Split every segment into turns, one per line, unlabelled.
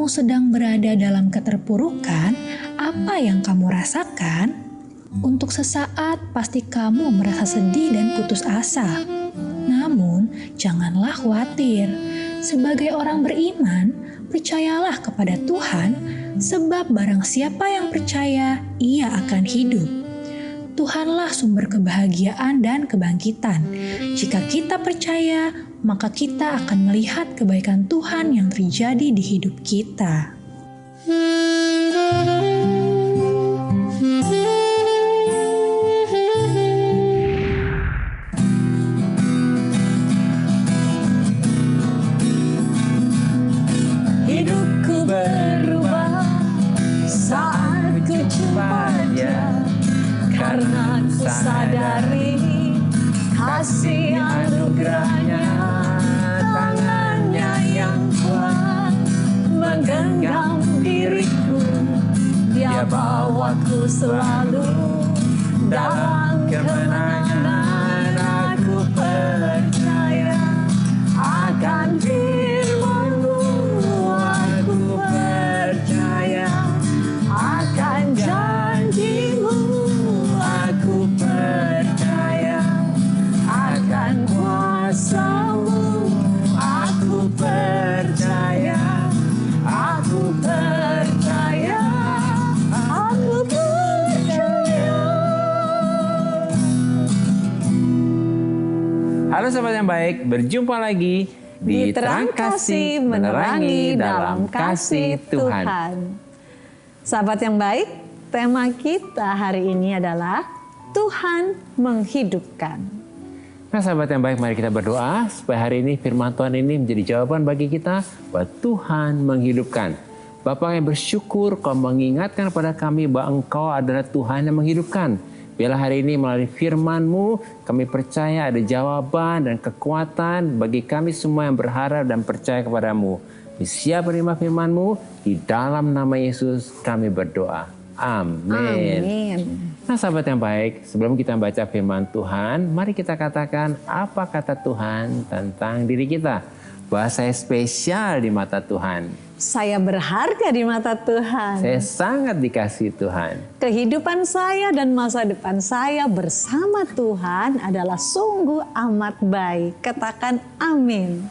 kamu sedang berada dalam keterpurukan, apa yang kamu rasakan? Untuk sesaat pasti kamu merasa sedih dan putus asa. Namun, janganlah khawatir. Sebagai orang beriman, percayalah kepada Tuhan, sebab barang siapa yang percaya, ia akan hidup. Tuhanlah sumber kebahagiaan dan kebangkitan. Jika kita percaya, maka kita akan melihat kebaikan Tuhan yang terjadi di hidup kita.
Hidupku berubah saat ku jumpa Dia, karena ku sadari kasih anugerahnya, tangannya yang kuat menggenggam diriku. Dia bawaku selalu dalam kemenangan. Aku percaya akan firman-Mu, aku percaya akan janji-Mu, aku percaya akan kuasa-Mu, aku percaya, aku percaya, aku percaya.
Halo sahabat yang baik, berjumpa lagi di Terang Kasih Menerangi dalam Kasih Tuhan.
Sahabat yang baik, tema kita hari ini adalah Tuhan menghidupkan.
Nah sahabat yang baik, mari kita berdoa supaya hari ini firman Tuhan ini menjadi jawaban bagi kita bahwa Tuhan menghidupkan. Bapa yang bersyukur Kau mengingatkan kepada kami bahwa Engkau adalah Tuhan yang menghidupkan. Biarlah hari ini melalui firman-Mu kami percaya ada jawaban dan kekuatan bagi kami semua yang berharap dan percaya kepada-Mu. Siap menerima firman-Mu, di dalam nama Yesus kami berdoa. Amin.
Amin.
Nah sahabat yang baik, sebelum kita baca firman Tuhan, mari kita katakan apa kata Tuhan tentang diri kita. Bahwa saya spesial di mata Tuhan.
Saya berharga di mata Tuhan.
Saya sangat dikasihi Tuhan.
Kehidupan saya dan masa depan saya bersama Tuhan adalah sungguh amat baik. Katakan amin.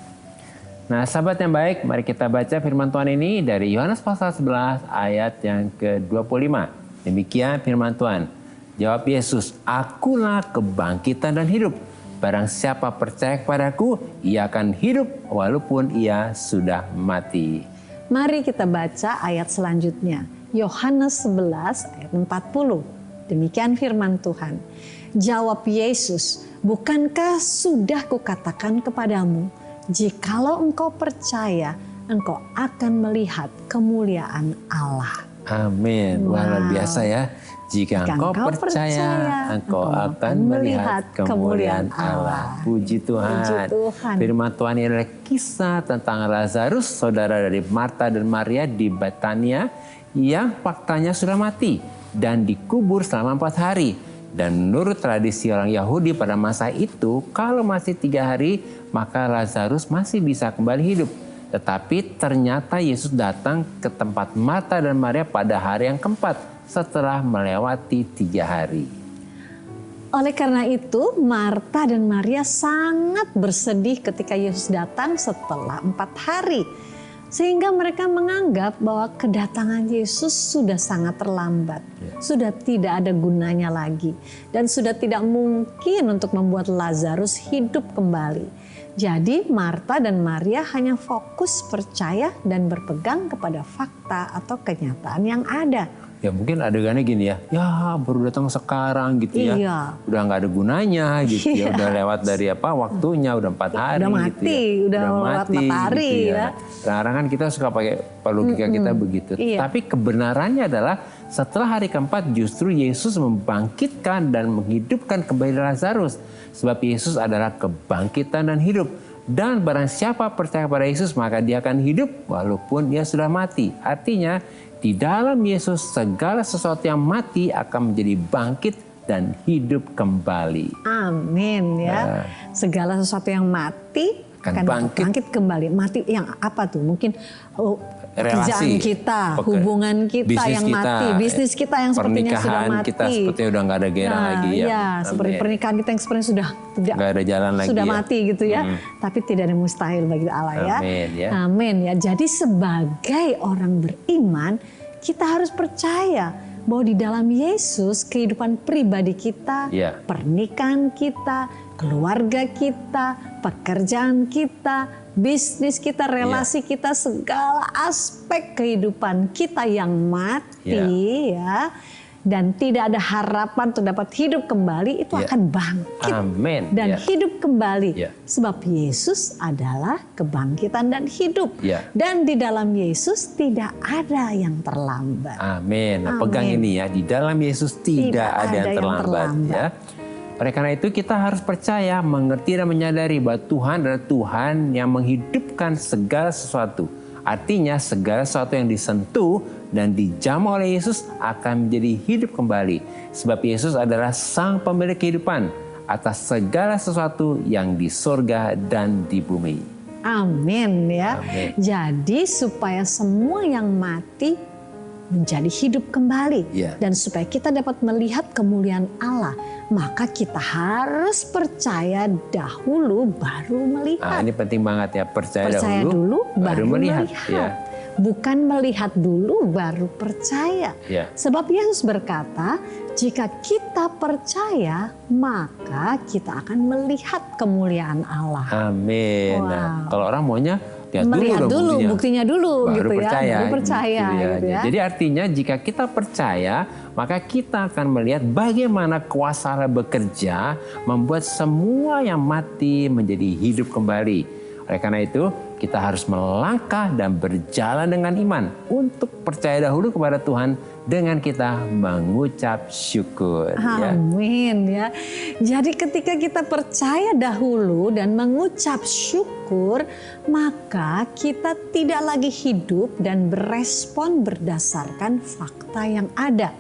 Nah sahabat yang baik, mari kita baca firman Tuhan ini dari Yohanes pasal 11 ayat yang ke-25. Demikian firman Tuhan. Jawab Yesus, akulah kebangkitan dan hidup. Barang siapa percaya kepadaku, ia akan hidup walaupun ia sudah mati.
Mari kita baca ayat selanjutnya. Yohanes 11 ayat 40. Demikian firman Tuhan. Jawab Yesus, bukankah sudah kukatakan kepadamu, jikalau engkau percaya, engkau akan melihat kemuliaan Allah.
Amin. Wah, luar biasa ya. Jika engkau percaya, engkau akan melihat kemuliaan Allah. Puji Tuhan.
Puji Tuhan.
Firman Tuhan ini adalah kisah tentang Lazarus, saudara dari Marta dan Maria di Betania, yang faktanya sudah mati dan dikubur selama 4 hari. Dan menurut tradisi orang Yahudi pada masa itu, kalau masih 3 hari, maka Lazarus masih bisa kembali hidup. Tetapi ternyata Yesus datang ke tempat Marta dan Maria pada hari yang keempat, setelah melewati 3 hari.
Oleh karena itu, Marta dan Maria sangat bersedih ketika Yesus datang setelah 4 hari. Sehingga mereka menganggap bahwa kedatangan Yesus sudah sangat terlambat. Sudah tidak ada gunanya lagi. Dan sudah tidak mungkin untuk membuat Lazarus hidup kembali. Jadi Marta dan Maria hanya fokus percaya dan berpegang kepada fakta atau kenyataan yang ada.
Ya mungkin adegannya gini ya, baru datang sekarang gitu ya,
Iya.
udah nggak ada gunanya gitu ya, udah lewat dari waktunya, udah 4 hari
Udah mati,
gitu ya.
udah lewat matahari
gitu
ya.
Kadang-kadang kan kita suka pakai logika kita begitu.
Iya.
Tapi kebenarannya adalah setelah hari keempat justru Yesus membangkitkan dan menghidupkan kembali Lazarus. Sebab Yesus adalah kebangkitan dan hidup. Dan barang siapa percaya kepada Yesus maka dia akan hidup walaupun dia sudah mati. Artinya di dalam Yesus segala sesuatu yang mati akan menjadi bangkit dan hidup kembali.
Amin ya. Segala sesuatu yang mati akan bangkit kembali. Mati yang apa tuh? Mungkin Pekerjaan kita, hubungan kita yang mati, bisnis kita yang sepertinya sudah mati.
Kita sepertinya udah nggak ada gairah lagi ya.
Ya, seperti pernikahan kita yang sepertinya sudah tidak
ada jalan lagi,
sudah
ya.
Mati gitu ya. Tapi tidak ada mustahil bagi Allah ya.
Amin ya.
Amin ya. Jadi sebagai orang beriman, kita harus percaya bahwa di dalam Yesus kehidupan pribadi kita, pernikahan kita, keluarga kita, pekerjaan kita, bisnis kita, relasi kita, segala aspek kehidupan kita yang mati ya, dan tidak ada harapan untuk dapat hidup kembali, itu akan bangkit dan hidup kembali. Sebab Yesus adalah kebangkitan dan hidup. Dan di dalam Yesus tidak ada yang terlambat.
Amin. Nah, pegang ini ya, di dalam Yesus tidak ada yang terlambat. Ya. Oleh karena itu kita harus percaya, mengerti dan menyadari bahwa Tuhan adalah Tuhan yang menghidupkan segala sesuatu. Artinya segala sesuatu yang disentuh dan dijamah oleh Yesus akan menjadi hidup kembali. Sebab Yesus adalah sang pemilik kehidupan atas segala sesuatu yang di sorga dan di bumi.
Amin ya.
Amin.
Jadi supaya semua yang mati menjadi hidup kembali. Dan supaya kita dapat melihat kemuliaan Allah, maka kita harus percaya dahulu baru melihat.
Ini penting banget ya, percaya
dulu baru melihat.
Ya.
Bukan melihat dulu baru percaya. Sebab Yesus berkata, jika kita percaya, maka kita akan melihat kemuliaan Allah.
Amin. Nah, kalau orang maunya
melihat dulu buktinya dulu
baru
gitu
percaya,
ya, baru percaya gitu ya.
Jadi artinya jika kita percaya, maka kita akan melihat bagaimana kuasa Allah bekerja membuat semua yang mati menjadi hidup kembali. Oleh karena itu, kita harus melangkah dan berjalan dengan iman untuk percaya dahulu kepada Tuhan dengan kita mengucap syukur.
Amin ya. Jadi ketika kita percaya dahulu dan mengucap syukur, maka kita tidak lagi hidup dan berespon berdasarkan fakta yang ada.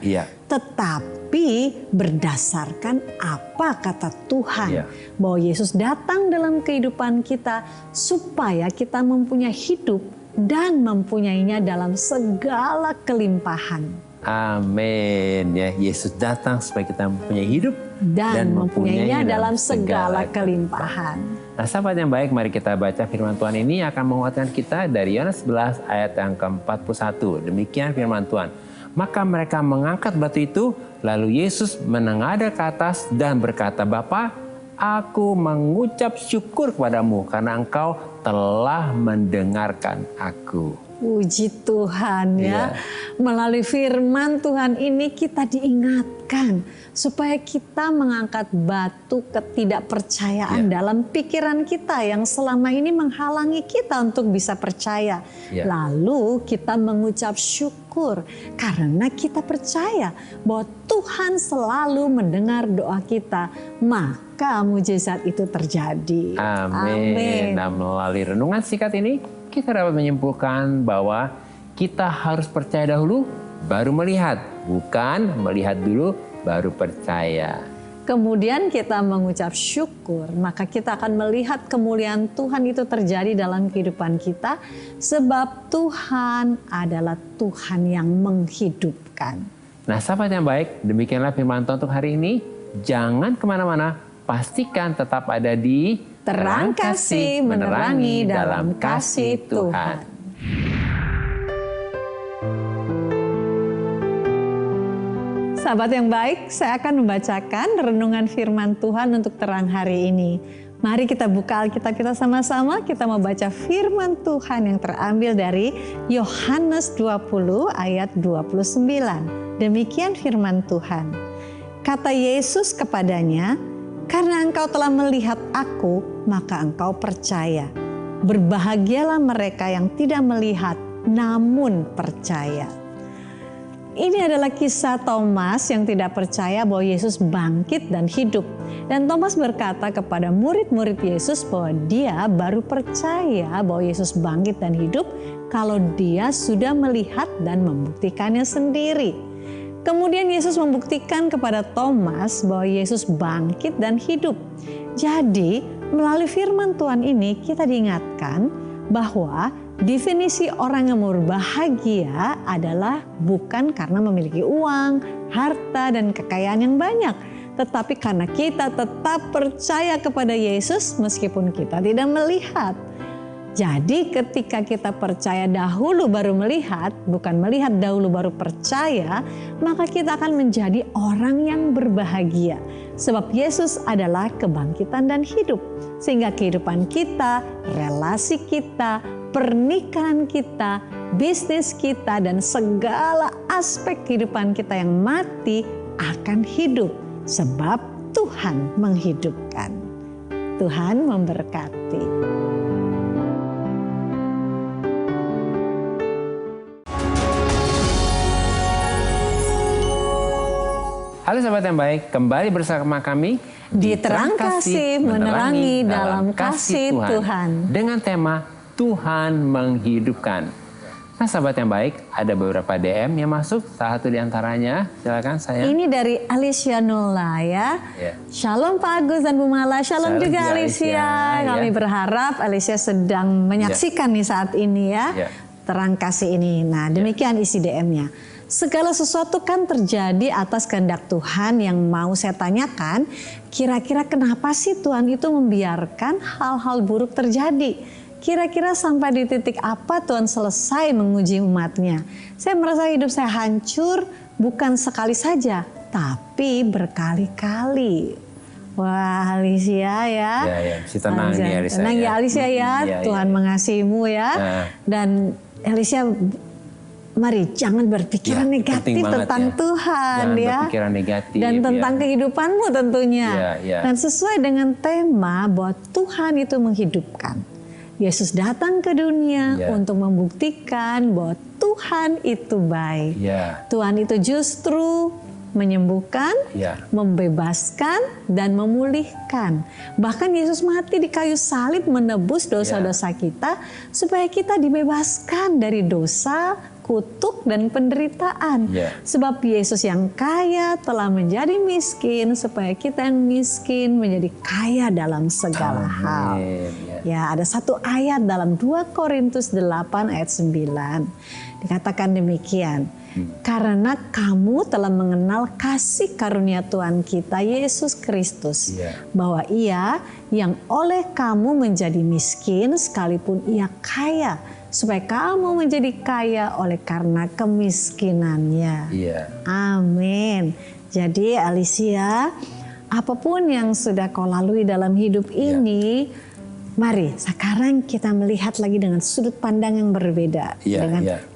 Tetapi berdasarkan apa kata Tuhan. Bahwa Yesus datang dalam kehidupan kita supaya kita mempunyai hidup dan mempunyainya dalam segala kelimpahan.
Amin ya, Yesus datang supaya kita mempunyai hidup
dan mempunyainya dalam segala kelimpahan.
Nah, sahabat yang baik, mari kita baca firman Tuhan ini akan menguatkan kita dari Yohanes 11 ayat yang ke-41. Demikian firman Tuhan. Maka mereka mengangkat batu itu, lalu Yesus menengadah ke atas dan berkata, Bapa, aku mengucap syukur kepadamu karena engkau telah mendengarkan aku.
Puji Tuhan ya. Melalui firman Tuhan ini kita diingatkan supaya kita mengangkat batu ketidakpercayaan dalam pikiran kita yang selama ini menghalangi kita untuk bisa percaya. Lalu kita mengucap syukur karena kita percaya bahwa Tuhan selalu mendengar doa kita, maka mujizat itu terjadi.
Amin. Nah, melalui renungan singkat ini kita dapat menyimpulkan bahwa kita harus percaya dahulu baru melihat, bukan melihat dulu baru percaya.
Kemudian kita mengucap syukur, maka kita akan melihat kemuliaan Tuhan itu terjadi dalam kehidupan kita, sebab Tuhan adalah Tuhan yang menghidupkan.
Nah, sahabat yang baik, demikianlah firman Tuhan untuk hari ini. Jangan kemana-mana, pastikan tetap ada di
Terang Kasih, menerangi dalam kasih Tuhan. Sahabat yang baik, saya akan membacakan renungan firman Tuhan untuk terang hari ini. Mari kita buka Alkitab kita sama-sama, kita membaca firman Tuhan yang terambil dari Yohanes 20 ayat 29. Demikian firman Tuhan. Kata Yesus kepadanya, karena engkau telah melihat aku, maka engkau percaya. Berbahagialah mereka yang tidak melihat, namun percaya. Ini adalah kisah Thomas yang tidak percaya bahwa Yesus bangkit dan hidup. Dan Thomas berkata kepada murid-murid Yesus bahwa dia baru percaya bahwa Yesus bangkit dan hidup kalau dia sudah melihat dan membuktikannya sendiri. Kemudian Yesus membuktikan kepada Thomas bahwa Yesus bangkit dan hidup. Jadi melalui firman Tuhan ini kita diingatkan bahwa definisi orang yang berbahagia adalah bukan karena memiliki uang, harta, dan kekayaan yang banyak, tetapi karena kita tetap percaya kepada Yesus meskipun kita tidak melihat. Jadi ketika kita percaya dahulu baru melihat, bukan melihat dahulu baru percaya, maka kita akan menjadi orang yang berbahagia. Sebab Yesus adalah kebangkitan dan hidup. Sehingga kehidupan kita, relasi kita, pernikahan kita, bisnis kita, dan segala aspek kehidupan kita yang mati akan hidup. Sebab Tuhan menghidupkan. Tuhan memberkati.
Halo sahabat yang baik, kembali bersama kami
Di Terang Kasih, menerangi dalam kasih Tuhan.
Dengan tema Tuhan menghidupkan. Nah sahabat yang baik, ada beberapa DM yang masuk. Salah satu diantaranya, silakan saya.
Ini dari Alicia Nola ya. Shalom Pak Agus dan Bu Mala. Shalom juga Alicia. Kami berharap Alicia sedang menyaksikan nih saat ini ya. Terang Kasih ini. Nah demikian isi DM-nya. Segala sesuatu kan terjadi atas kehendak Tuhan. Yang mau saya tanyakan, kira-kira kenapa sih Tuhan itu membiarkan hal-hal buruk terjadi? Kira-kira sampai di titik apa Tuhan selesai menguji umatnya? Saya merasa hidup saya hancur bukan sekali saja, tapi berkali-kali. Wah Alicia ya.
Si tenang ya Alicia.
Tenang ya Alicia ya, Tuhan mengasihimu ya. Dan Alicia, mari jangan berpikiran negatif tentang Tuhan ya.
Berpikiran negatif
dan tentang kehidupanmu tentunya. Dan sesuai dengan tema bahwa Tuhan itu menghidupkan. Yesus datang ke dunia untuk membuktikan bahwa Tuhan itu baik. Tuhan itu justru menyembuhkan, membebaskan, dan memulihkan. Bahkan Yesus mati di kayu salib menebus dosa-dosa kita supaya kita dibebaskan dari dosa, kutuk, dan penderitaan. Sebab Yesus yang kaya telah menjadi miskin supaya kita yang miskin menjadi kaya dalam segala hal. Ya, ada satu ayat dalam 2 Korintus 8 ayat 9. Dikatakan demikian. Karena kamu telah mengenal kasih karunia Tuhan kita Yesus Kristus, bahwa Ia yang oleh kamu menjadi miskin sekalipun Ia kaya, supaya kamu menjadi kaya oleh karena kemiskinannya. Amin. Jadi Alicia, apapun yang sudah kau lalui dalam hidup ini, mari sekarang kita melihat lagi dengan sudut pandang yang berbeda.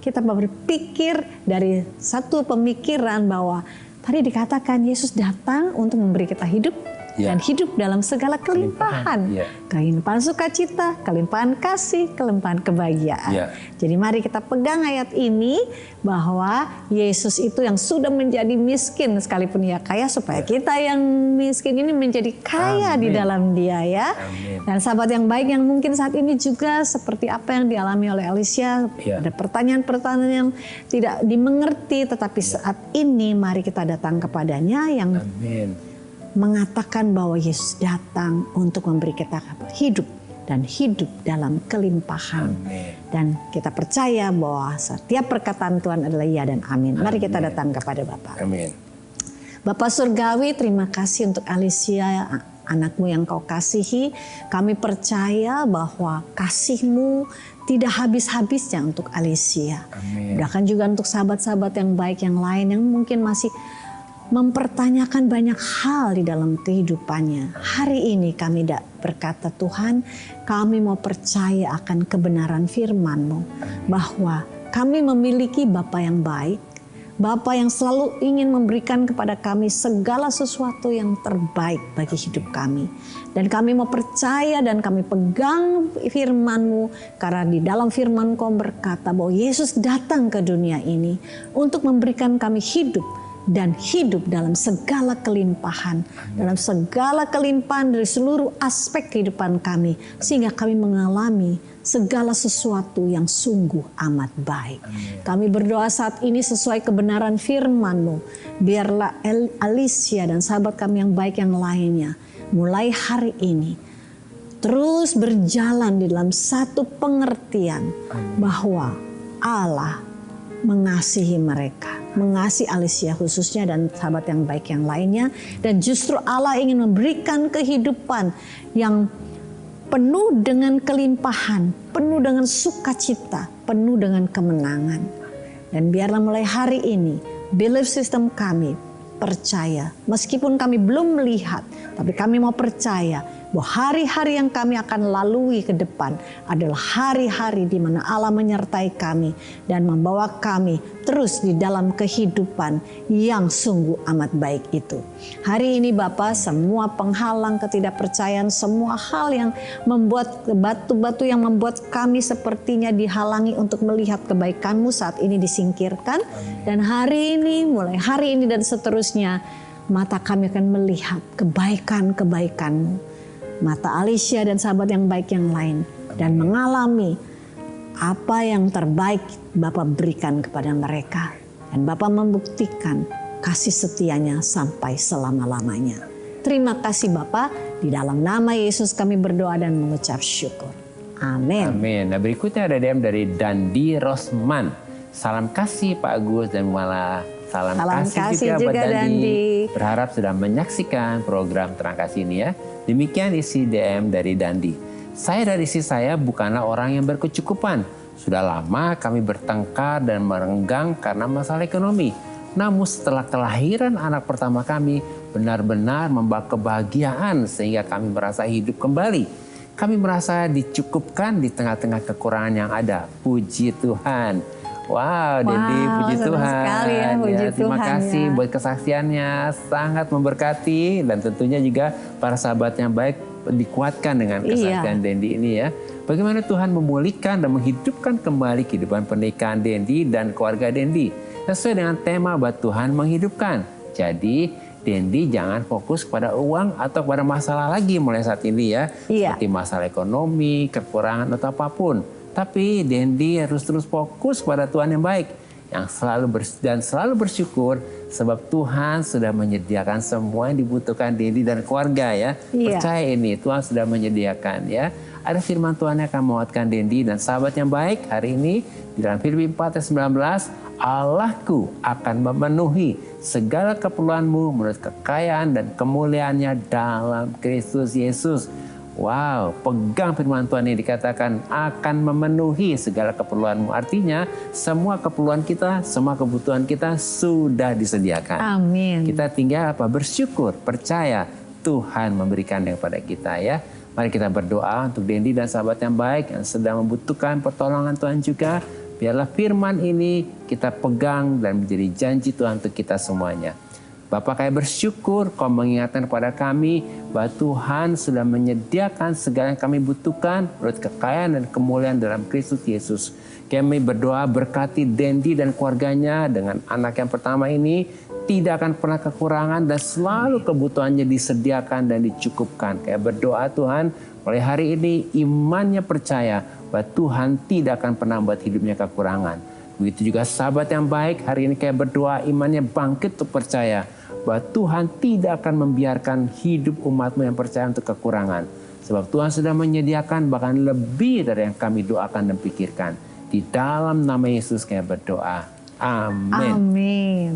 Kita berpikir dari satu pemikiran bahwa tadi dikatakan Yesus datang untuk memberi kita hidup dan hidup dalam segala kelimpahan. Kelimpahan sukacita, kelimpahan kasih, kelimpahan kebahagiaan. Jadi mari kita pegang ayat ini bahwa Yesus itu yang sudah menjadi miskin sekalipun Ia kaya supaya kita yang miskin ini menjadi kaya di dalam Dia ya. Dan sahabat yang baik yang mungkin saat ini juga seperti apa yang dialami oleh Alicia, ada pertanyaan-pertanyaan yang tidak dimengerti, tetapi saat ini mari kita datang kepadanya yang mengatakan bahwa Yesus datang untuk memberi kita hidup dan hidup dalam kelimpahan. Dan kita percaya bahwa setiap perkataan Tuhan adalah ya dan amin. Mari kita datang kepada Bapa. Bapak Surgawi, terima kasih untuk Alicia, anakmu yang kau kasihi. Kami percaya bahwa kasih-Mu tidak habis-habisnya untuk Alicia. Bahkan juga untuk sahabat-sahabat yang baik yang lain yang mungkin masih mempertanyakan banyak hal di dalam kehidupannya. Hari ini kami berkata, Tuhan, kami mau percaya akan kebenaran firman-Mu, bahwa kami memiliki Bapa yang baik, Bapa yang selalu ingin memberikan kepada kami segala sesuatu yang terbaik bagi hidup kami. Dan kami mau percaya dan kami pegang firman-Mu, karena di dalam firman Kau berkata bahwa Yesus datang ke dunia ini untuk memberikan kami hidup, dan hidup dalam segala kelimpahan, dalam segala kelimpahan dari seluruh aspek kehidupan kami, sehingga kami mengalami segala sesuatu yang sungguh amat baik. Kami berdoa saat ini sesuai kebenaran firman-Mu, biarlah Alicia dan sahabat kami yang baik yang lainnya, mulai hari ini terus berjalan di dalam satu pengertian bahwa Allah mengasihi mereka, mengasihi Alicia khususnya dan sahabat yang baik yang lainnya, dan justru Allah ingin memberikan kehidupan yang penuh dengan kelimpahan, penuh dengan sukacita, penuh dengan kemenangan. Dan biarlah mulai hari ini belief system kami percaya, meskipun kami belum melihat, tapi kami mau percaya bahwa hari-hari yang kami akan lalui ke depan adalah hari-hari di mana Allah menyertai kami dan membawa kami terus di dalam kehidupan yang sungguh amat baik itu. Hari ini Bapa, semua penghalang ketidakpercayaan, semua hal yang membuat batu-batu yang membuat kami sepertinya dihalangi untuk melihat kebaikan-Mu saat ini disingkirkan. Dan hari ini, mulai hari ini dan seterusnya, mata kami akan melihat kebaikan-kebaikan-Mu. Mata Alicia dan sahabat yang baik yang lain. Dan mengalami apa yang terbaik Bapak berikan kepada mereka. Dan Bapak membuktikan kasih setianya sampai selama-lamanya. Terima kasih Bapak. Di dalam nama Yesus kami berdoa dan mengucap syukur. Amin.
Amin. Nah, berikutnya ada DM dari Dandi Rosman. Salam kasih Pak Agus dan malah salam kasih juga buat Dandi. Berharap sudah menyaksikan program Terang Kasih ini ya. Demikian isi DM dari Dandi. Saya dan istri saya bukanlah orang yang berkecukupan. Sudah lama kami bertengkar dan merenggang karena masalah ekonomi. Namun setelah kelahiran anak pertama kami benar-benar membawa kebahagiaan sehingga kami merasa hidup kembali. Kami merasa dicukupkan di tengah-tengah kekurangan yang ada. Puji Tuhan. Wow, Dendi, puji Tuhan.
Sekali ya, puji
terima
Tuhan
kasih
ya.
buat kesaksiannya, sangat memberkati dan tentunya juga para sahabat yang baik dikuatkan dengan kesaksian Dendi ini ya. Bagaimana Tuhan memulihkan dan menghidupkan kembali kehidupan pernikahan Dendi dan keluarga Dendi sesuai dengan tema buat Tuhan menghidupkan. Jadi Dendi jangan fokus pada uang atau pada masalah lagi mulai saat ini ya. Seperti masalah ekonomi, kekurangan atau apapun. Tapi Dendi harus terus fokus pada Tuhan yang baik, yang selalu bersyukur sebab Tuhan sudah menyediakan semua yang dibutuhkan Dendi dan keluarga ya. Percaya ini, Tuhan sudah menyediakan ya. Ada firman Tuhan yang akan menguatkan Dendi dan sahabat yang baik hari ini di dalam Filipi 4:19, Allahku akan memenuhi segala keperluanmu menurut kekayaan dan kemuliaannya dalam Kristus Yesus. Wow, pegang firman Tuhan ini dikatakan akan memenuhi segala keperluanmu. Artinya semua keperluan kita, semua kebutuhan kita sudah disediakan.
Amin.
Kita tinggal bersyukur, percaya Tuhan memberikan kepada kita ya. Mari kita berdoa untuk Dendi dan sahabat yang baik yang sedang membutuhkan pertolongan Tuhan juga. Biarlah firman ini kita pegang dan menjadi janji Tuhan untuk kita semuanya. Bapak kami bersyukur Kau mengingatkan kepada kami bahwa Tuhan sudah menyediakan segala yang kami butuhkan menurut kekayaan dan kemuliaan dalam Kristus Yesus. Kami berdoa berkati Dendi dan keluarganya dengan anak yang pertama ini tidak akan pernah kekurangan dan selalu kebutuhannya disediakan dan dicukupkan. Kami berdoa Tuhan mulai hari ini imannya percaya bahwa Tuhan tidak akan pernah membuat hidupnya kekurangan. Begitu juga sahabat yang baik hari ini kami berdoa imannya bangkit untuk percaya bahwa Tuhan tidak akan membiarkan hidup umat-Mu yang percaya untuk kekurangan. Sebab Tuhan sudah menyediakan bahkan lebih dari yang kami doakan dan pikirkan. Di dalam nama Yesus kami berdoa. Amin.
Amin.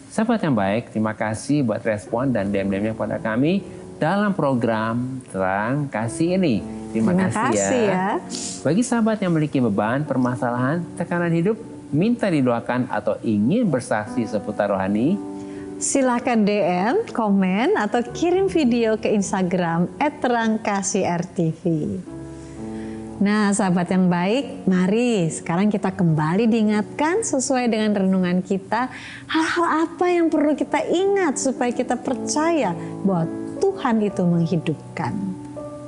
Sahabat yang baik, terima kasih buat respon dan DM-DM-nya kepada kami dalam program Terang Kasih ini. Terima kasih ya. Bagi sahabat yang memiliki beban, permasalahan, tekanan hidup, minta didoakan atau ingin bersaksi seputar rohani,
silakan DM, komen, atau kirim video ke Instagram @terangkasihrtv. Nah, sahabat yang baik, mari sekarang kita kembali diingatkan sesuai dengan renungan kita. Hal-hal apa yang perlu kita ingat supaya kita percaya bahwa Tuhan itu menghidupkan.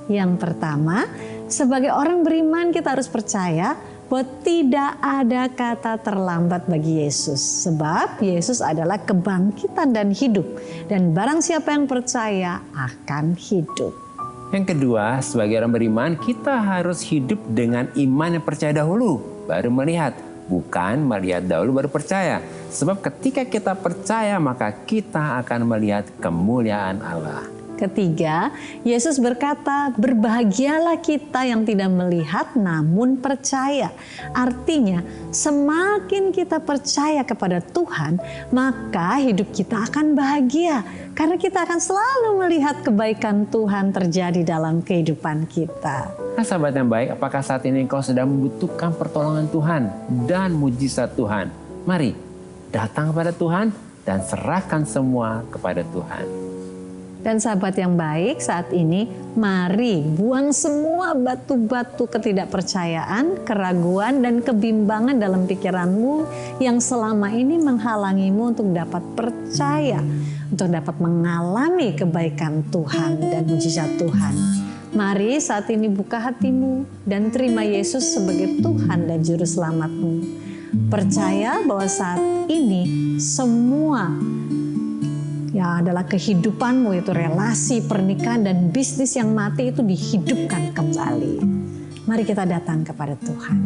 Yang pertama, sebagai orang beriman kita harus percaya bahwa tidak ada kata terlambat bagi Yesus. Sebab Yesus adalah kebangkitan dan hidup. Dan barang siapa yang percaya akan hidup.
Yang kedua, sebagai orang beriman, kita harus hidup dengan iman yang percaya dahulu, baru melihat. Bukan melihat dahulu baru percaya. Sebab ketika kita percaya, maka kita akan melihat kemuliaan Allah.
Ketiga, Yesus berkata, berbahagialah kita yang tidak melihat namun percaya. Artinya, semakin kita percaya kepada Tuhan, maka hidup kita akan bahagia. Karena kita akan selalu melihat kebaikan Tuhan terjadi dalam kehidupan kita.
Nah, sahabat yang baik, apakah saat ini engkau sedang membutuhkan pertolongan Tuhan dan mujizat Tuhan? Mari, datang kepada Tuhan dan serahkan semua kepada Tuhan.
Dan sahabat yang baik, saat ini mari buang semua batu-batu ketidakpercayaan, keraguan, dan kebimbangan dalam pikiranmu yang selama ini menghalangimu untuk dapat percaya, untuk dapat mengalami kebaikan Tuhan dan mujizat Tuhan. Mari saat ini buka hatimu dan terima Yesus sebagai Tuhan dan Juru Selamatmu. Percaya bahwa saat ini semua yang adalah kehidupanmu, itu relasi, pernikahan, dan bisnis yang mati itu dihidupkan kembali. Mari kita datang kepada Tuhan.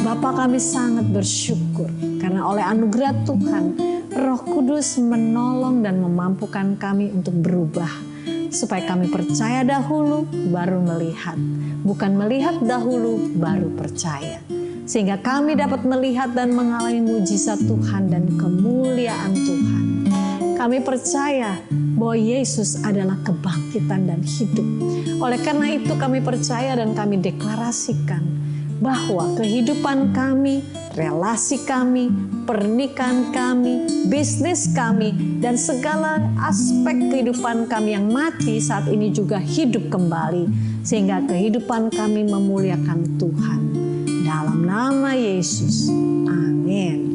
Bapa, kami sangat bersyukur karena oleh anugerah Tuhan, Roh Kudus menolong dan memampukan kami untuk berubah. Supaya kami percaya dahulu, baru melihat. Bukan melihat dahulu, baru percaya. Sehingga kami dapat melihat dan mengalami mujizat Tuhan dan kemuliaan Tuhan. Kami percaya bahwa Yesus adalah kebangkitan dan hidup. Oleh karena itu kami percaya dan kami deklarasikan bahwa kehidupan kami, relasi kami, pernikahan kami, bisnis kami, dan segala aspek kehidupan kami yang mati saat ini juga hidup kembali. Sehingga kehidupan kami memuliakan Tuhan. Dalam nama Yesus. Amin.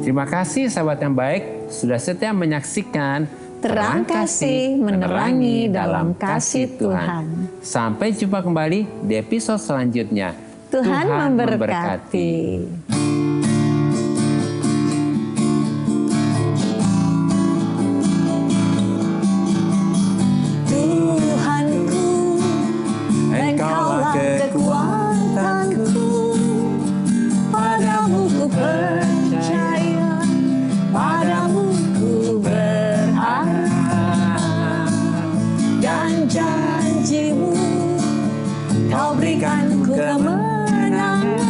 Terima kasih sahabat yang baik sudah setia menyaksikan
Terang Kasih menerangi dalam kasih Tuhan.
Sampai jumpa kembali di episode selanjutnya.
Tuhan memberkati. Tuhanku, Engkaulah kekuatanku, padamu ku percaya, padamu ku berharap, dan janjimu Kau berikan ku kemenangan,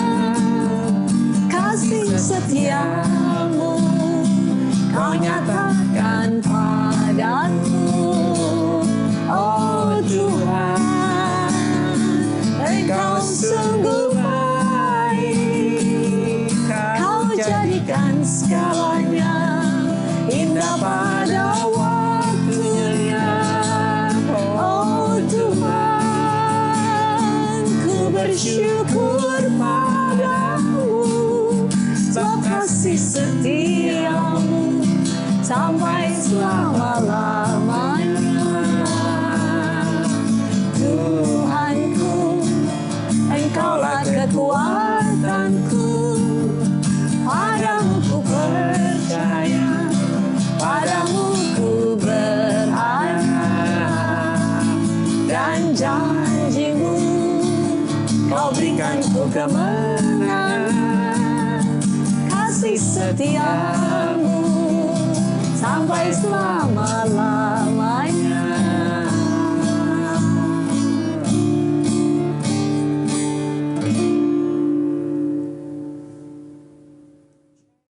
kasih setiamu Kau nyatakan padaku. Oh Tuhan, Engkau sungguh baik, Kau jadikan segalanya indah pada waktunya. Oh Tuhan, ku bersyukur padamu, sebab kasih setiamu sampai selama-lamanya. Tuhanku, Engkaulah kekuatanku, padamu ku percaya, padamu ku berharap, dan janjimu Kau berikan ku kemenangan, kasih setiamu sampai selama-lamanya.